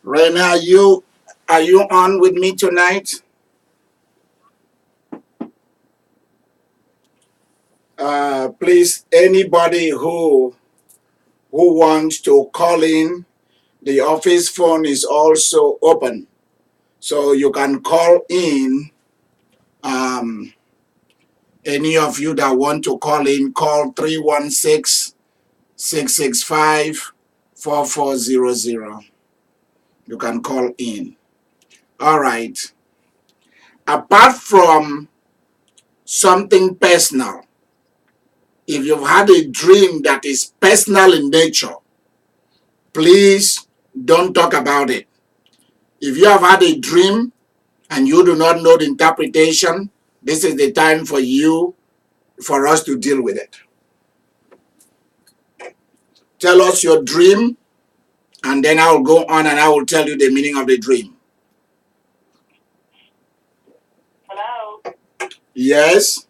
Rena, are you on with me tonight? Please, anybody who wants to call in, the office phone is also open, so you can call in. Any of you that want to call in, call 316-665-4400. You can call in. All right. Apart from something personal, if you've had a dream that is personal in nature, please don't talk about it. If you have had a dream and you do not know the interpretation, this is the time for us to deal with it. Tell us your dream, and then I will go on and I will tell you the meaning of the dream. Hello? Yes?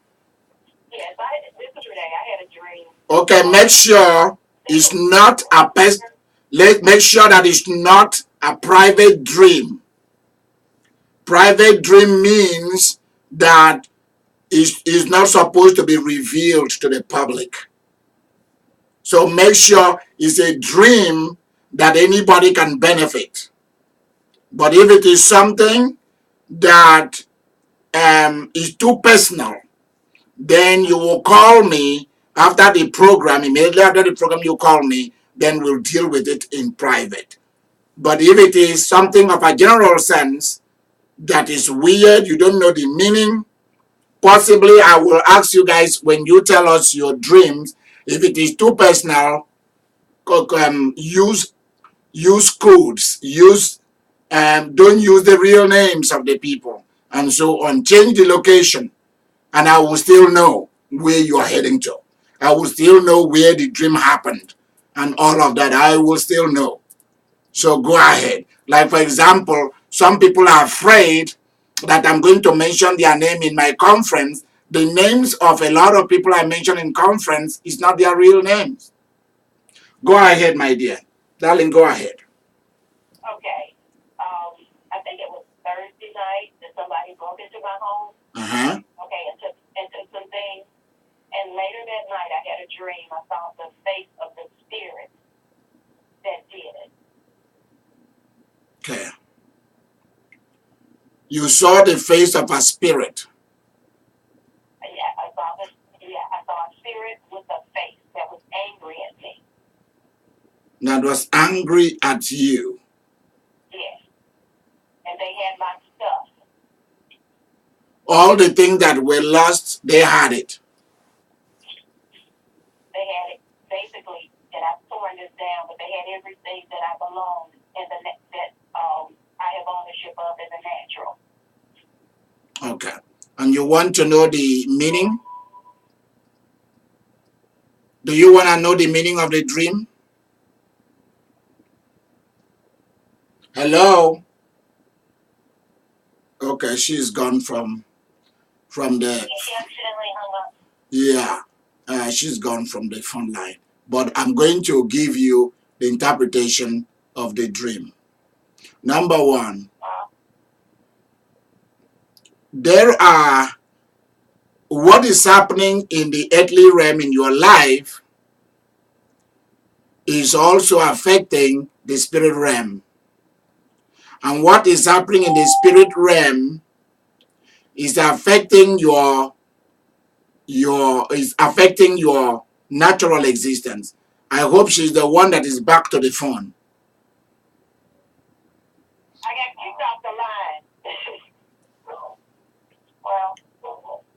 Yes, this is Renee. I had a dream. Okay, make sure it's not make sure that it's not a private dream. Private dream means that is not supposed to be revealed to the public. So make sure it's a dream that anybody can benefit. But if it is something that is too personal, then you will call me after the program. Immediately after the program, you call me, then we'll deal with it in private. But if it is something of a general sense that is weird, you don't know the meaning, possibly I will ask you guys when you tell us your dreams, if it is too personal, use codes, don't use the real names of the people, and so on. Change the location, and I will still know where you are heading to. I will still know where the dream happened, and all of that. I will still know. So go ahead. Like, for example, some people are afraid that I'm going to mention their name in my conference. The names of a lot of people I mention in conference is not their real names. Go ahead, my dear. Darling, go ahead. Okay. I think it was Thursday night that somebody broke into my home. Uh-huh. Okay, and took some things. And later that night, I had a dream. I saw the face of the spirit that did it. Okay. You saw the face of a spirit. I saw a spirit with a face that was angry at me. That was angry at you. Yes. And they had my stuff. All the things that were lost, they had it. They had it basically, and I've torn this down, but they had everything that I belonged in that I have ownership of in the natural. Okay. And you want to know the meaning? Do you want to know the meaning of the dream? Hello? Okay, she's gone from the... She accidentally hung up. Yeah, she's gone from the phone line. But I'm going to give you the interpretation of the dream. Number one, what is happening in the earthly realm in your life is also affecting the spirit realm. And what is happening in the spirit realm is affecting your natural existence. I hope she's the one that is back to the phone. I got kicked off the line. Well.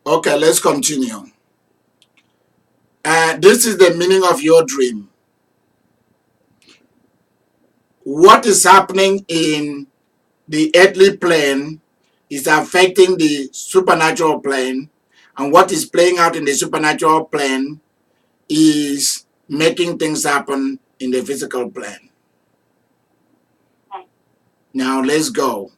Okay, let's continue. This is the meaning of your dream. What is happening in the earthly plane is affecting the supernatural plane, and what is playing out in the supernatural plane is making things happen in the physical plane. Now let's go.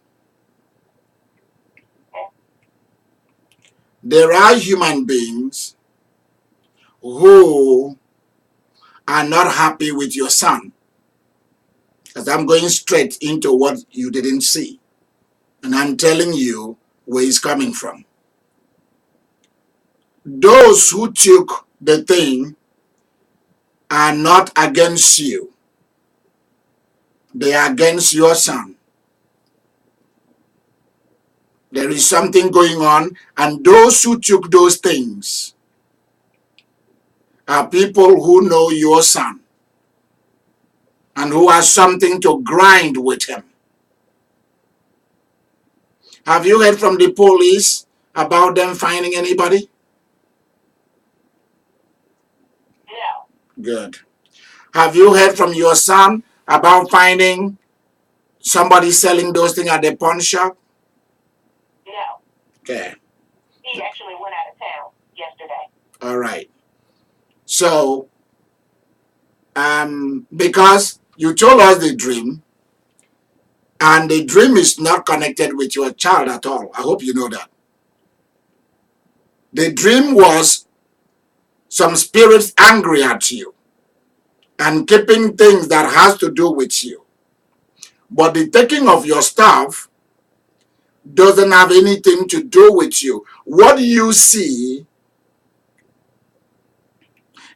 There are human beings who are not happy with your son. Because I'm going straight into what you didn't see. And I'm telling you where it's coming from. Those who took the thing are not against you. They are against your son. There is something going on, and those who took those things are people who know your son and who have something to grind with him. Have you heard from the police about them finding anybody? No. Good. Have you heard from your son about finding somebody selling those things at the pawn shop? No. Okay. He actually went out of town yesterday. All right. So, because you told us the dream, and the dream is not connected with your child at all. I hope you know that. The dream was some spirits angry at you and keeping things that has to do with you. But the taking of your stuff doesn't have anything to do with you. What you see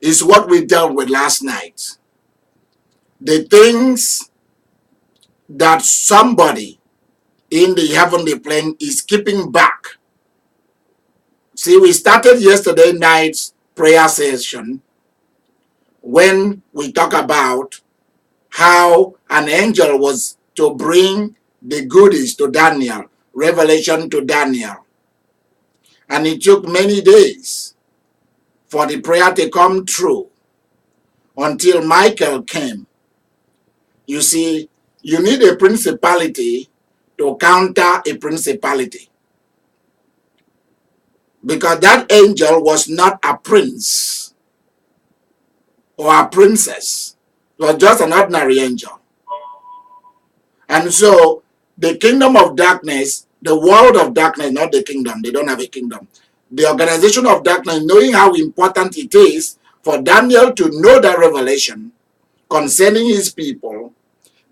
is what we dealt with last night. The things that somebody in the heavenly plane is keeping back. See, we started yesterday night's prayer session when we talk about how an angel was to bring the goodies to Daniel, revelation to Daniel. And it took many days for the prayer to come true until Michael came. You see, you need a principality to counter a principality. Because that angel was not a prince or a princess. It was just an ordinary angel. And so the kingdom of darkness, the world of darkness, not the kingdom, they don't have a kingdom. The organization of darkness, knowing how important it is for Daniel to know that revelation concerning his people,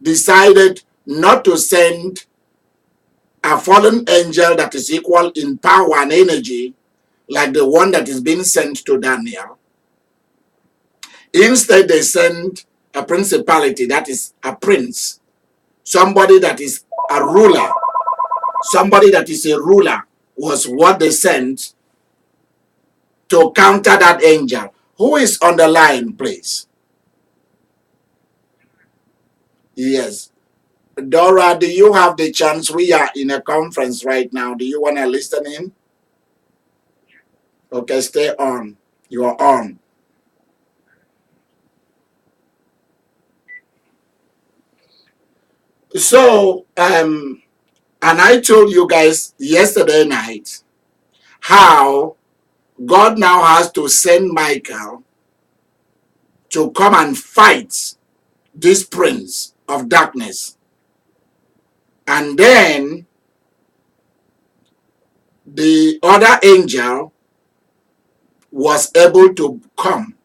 decided not to send a fallen angel that is equal in power and energy like the one that is being sent to Daniel. Instead, they send a principality, that is a prince, somebody that is a ruler. Somebody that is a ruler was what they sent to counter that angel. Who is on the line, please? Yes. Dora, do you have the chance? We are in a conference right now. Do you want to listen in? Okay, stay on. You are on. So, and I told you guys yesterday night how God now has to send Michael to come and fight this prince of darkness. And then the other angel was able to come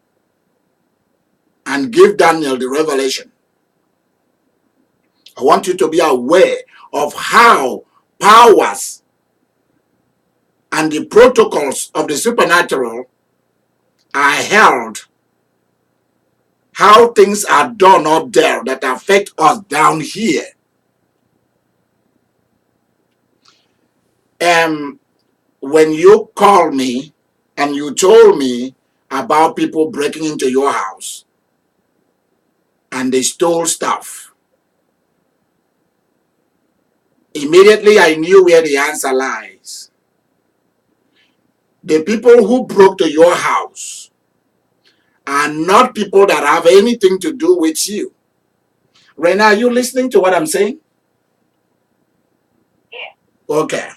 and give Daniel the revelation. I want you to be aware of how powers and the protocols of the supernatural are held, how things are done up there that affect us down here. When you called me and you told me about people breaking into your house and they stole stuff, immediately I knew where the answer lies. The people who broke to your house are not people that have anything to do with you. Rena, are you listening to what I'm saying? Yeah. Okay.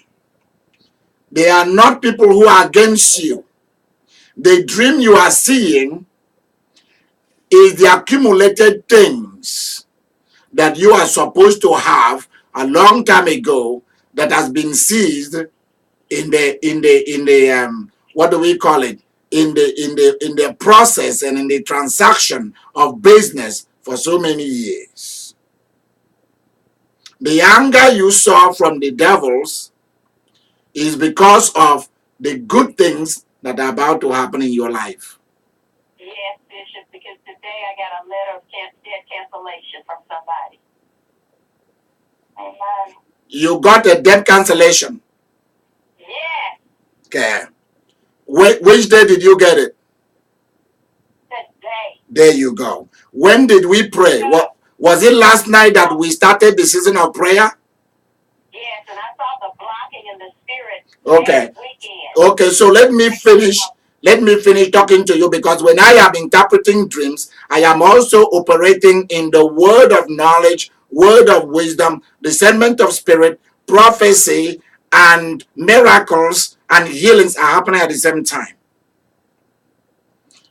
They are not people who are against you. The dream you are seeing is the accumulated things that you are supposed to have a long time ago that has been seized in the what do we call it? In the process and in the transaction of business for so many years. The anger you saw from the devils is because of the good things that are about to happen in your life. Yes, Bishop, because today I got a letter of debt cancellation from somebody. Amen. You got a debt cancellation. Yes. Okay. Which day did you get it? Today. There you go. When did we pray? What was it last night that we started the season of prayer? Yes, and I saw the blocking in the spirit Okay. last weekend. Okay, so let me finish talking to you, because when I am interpreting dreams, I am also operating in the word of knowledge, word of wisdom, discernment of spirit, prophecy, and miracles and healings are happening at the same time.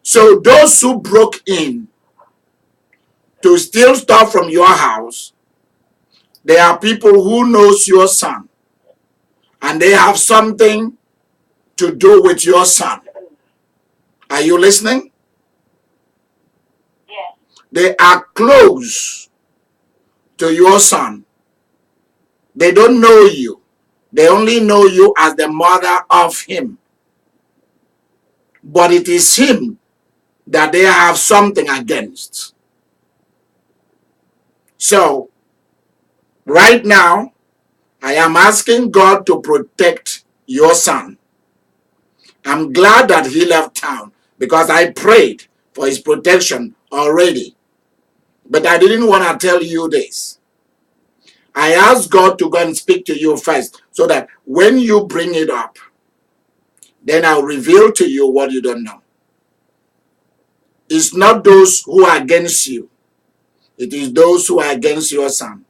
So those who broke in to steal stuff from your house, they are people who knows your son, and they have something to do with your son. Are you listening? Yes. They are close to your son. They don't know you. They only know you as the mother of him. But it is him that they have something against. So, right now, I am asking God to protect your son. I'm glad that he left town, because I prayed for his protection already. But I didn't want to tell you this. I asked God to go and speak to you first, so that when you bring it up, then I'll reveal to you what you don't know. It's not those who are against you. It is those who are against your son.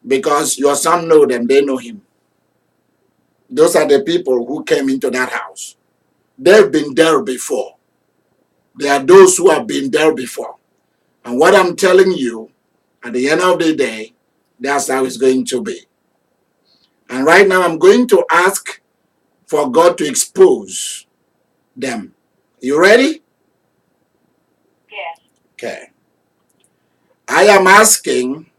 Because your son know them, they know him. Those are the people who came into that house. They've been there before. They are those who have been there before. And what I'm telling you, at the end of the day, that's how it's going to be. And right now, I'm going to ask for God to expose them. You ready? Yes. Okay. I am asking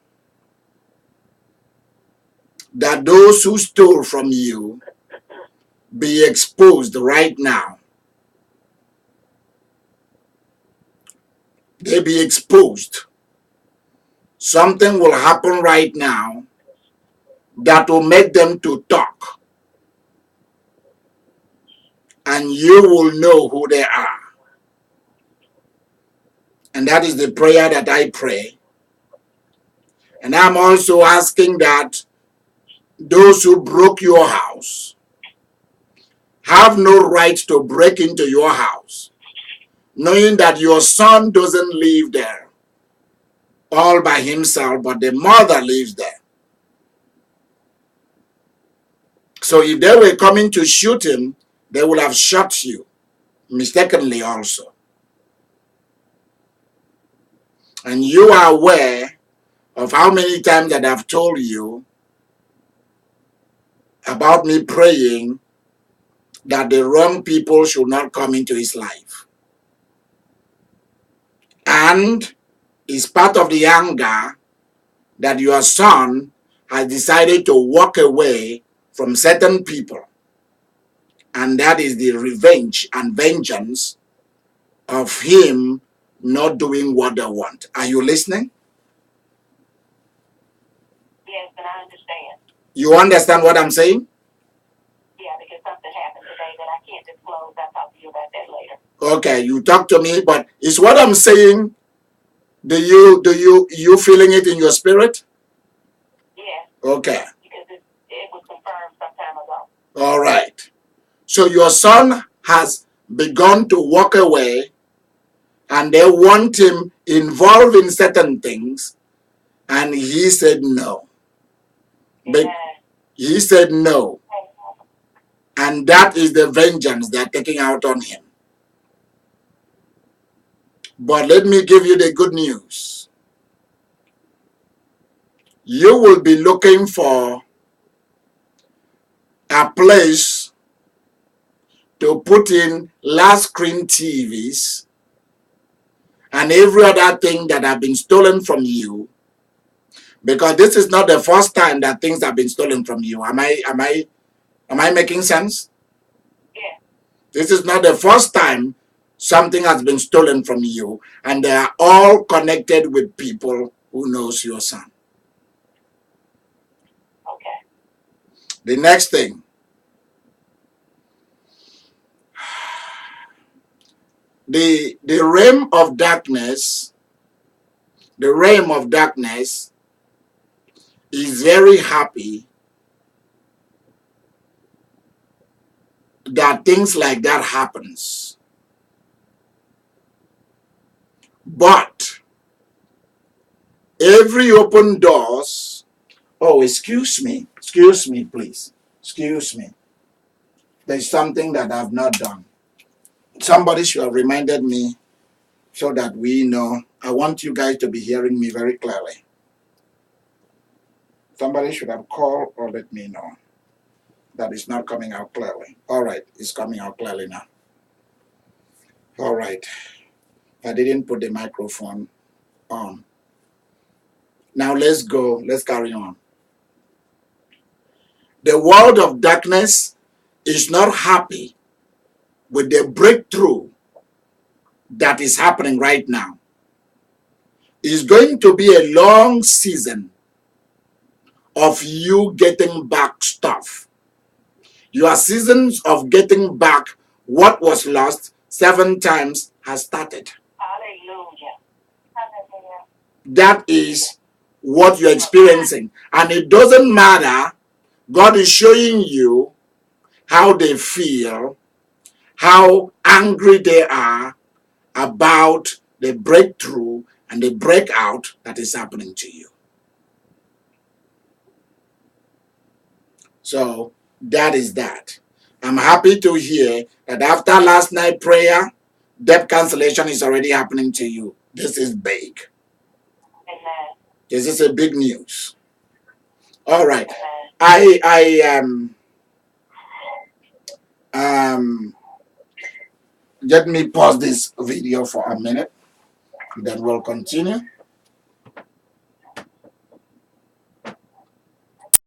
that those who stole from you be exposed right now. They be exposed. Something will happen right now that will make them to talk. And you will know who they are. And that is the prayer that I pray. And I'm also asking that those who broke your house have no right to break into your house, knowing that your son doesn't live there all by himself, but the mother lives there. So if they were coming to shoot him, they would have shot you mistakenly also. And you are aware of how many times that I've told you about me praying that the wrong people should not come into his life. And it's part of the anger that your son has decided to walk away from certain people. And that is the revenge and vengeance of him not doing what they want. Are you listening? Yes, and I understand. You understand what I'm saying? Yeah, because something happened today that I can't disclose. I'll talk to you about that later. Okay, you talk to me, but is what I'm saying, do you feeling it in your spirit? Yes. Okay. Because it was confirmed some time ago. All right. So your son has begun to walk away, and they want him involved in certain things, and he said no. But he said no. And that is the vengeance they're taking out on him. But let me give you the good news. You will be looking for a place to put in large screen TVs and every other thing that have been stolen from you, Because this is not the first time that things have been stolen from you. Am I making sense? Yes. This is not the first time something has been stolen from you, and they are all connected with people who knows your son. Okay. The next thing, the realm of darkness, is very happy that things like that happens. But every open doors, oh, excuse me, please. Excuse me. There's something that I've not done. Somebody should have reminded me so that we know. I want you guys to be hearing me very clearly. Somebody should have called or let me know that it's not coming out clearly. All right, it's coming out clearly now. All right. I didn't put the microphone on. Now let's go. Let's carry on. The world of darkness is not happy with the breakthrough that is happening right now. It's going to be a long season of you getting back stuff. Your seasons of getting back what was lost 7 times has started. Hallelujah. Hallelujah. That is what you're experiencing. And it doesn't matter. God is showing you how they feel, how angry they are about the breakthrough and the breakout that is happening to you. So that is that. I'm happy to hear that after last night prayer, debt cancellation is already happening to you. This is big. Amen. This is a big news. All right. Amen. Let me pause this video for a minute, then we'll continue.